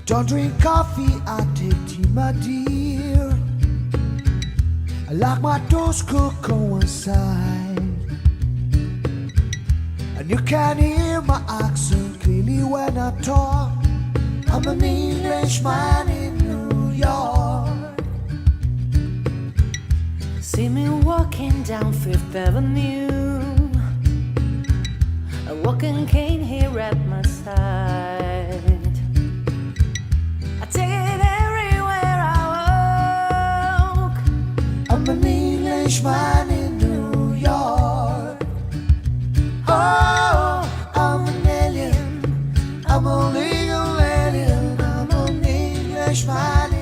Don't drink coffee, I take tea, my dear. I like my toast cooked on one side, and you can hear my accent clearly when I talk. I'm an Englishman in New York. See me walking down Fifth Avenue, a walking cane here at my side. I take it everywhere I walk. I'm an Englishman in New York. Oh, I'm an alien. I'm a legal alien. I'm an Englishman